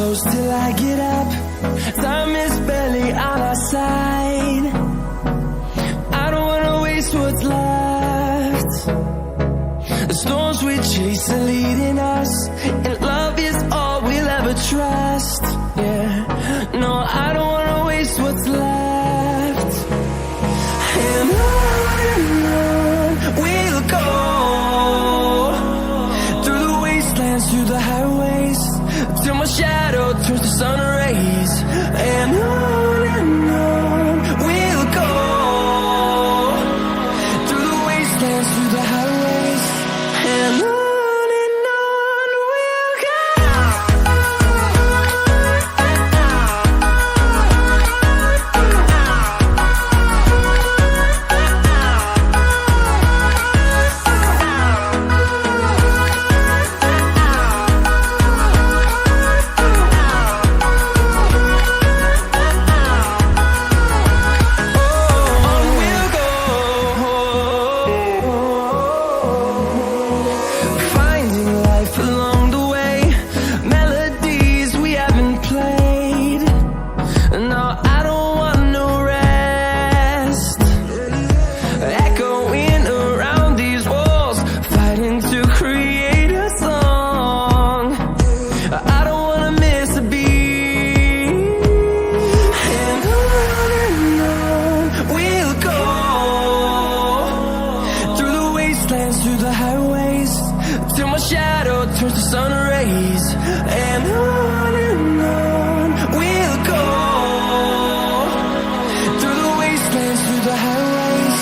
close till I get up. Time is barely on our side. I don't wanna waste what's left. The storms we chase are leading us, and love is all we'll ever trust. Yeah, no, I don't wanna waste what's left. And on we'll go, through the wastelands, through the highways, till my shadow turns to sun rays. And on we'll go, through the wastelands, through the highways, and on we'll go. Through the highways, till my shadow turns to sun rays. And on we'll go, through the wastelands, through the highways,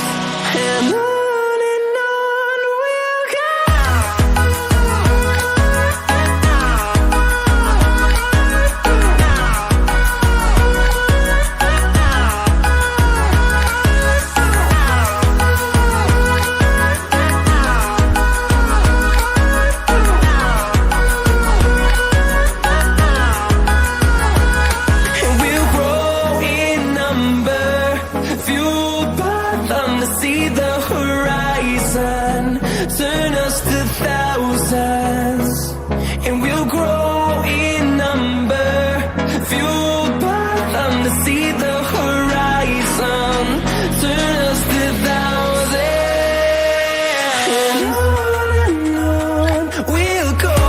and on we'll go. See the horizon, turn us to thousands, and we'll grow in number, fueled by them. To see the horizon, turn us to thousands, and on we'll go,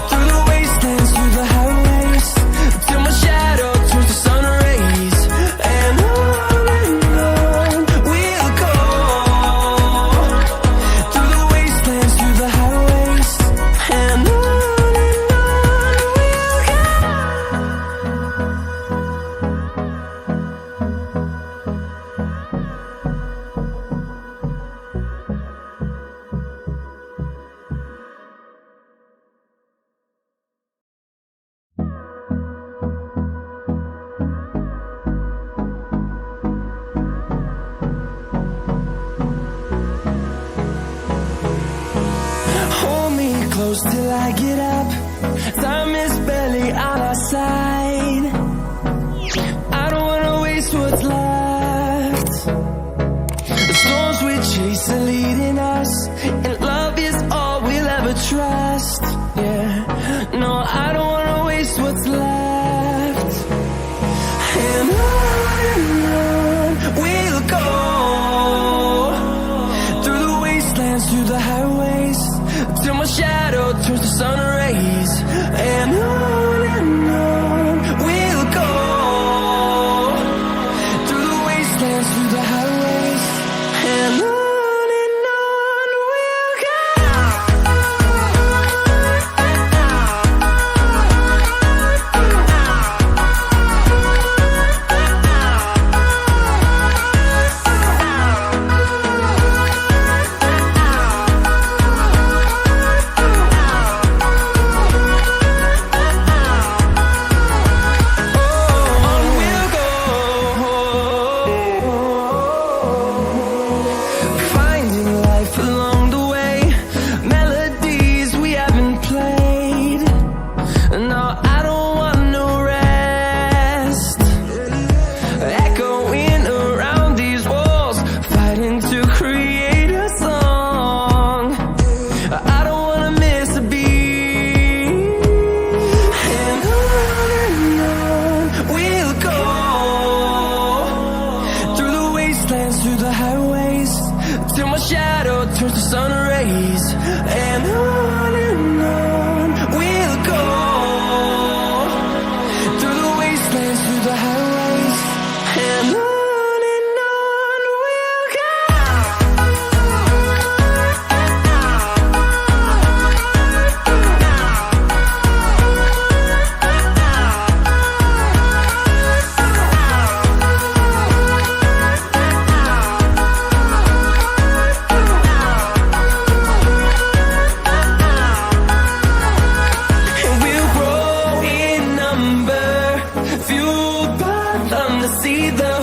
through the wastelands, through the highways, till my shadow turns to sun rays. And close till I get up. Time is barely on our side. I don't wanna waste what's left. The storms we chase are leading us, and love is all we'll ever trust. Yeah, no, I don't wanna waste what's left. And on we'll go, through the wastelands, through the highways, till my shadow turns to sun rays. And on we'll go, through you bought them to see the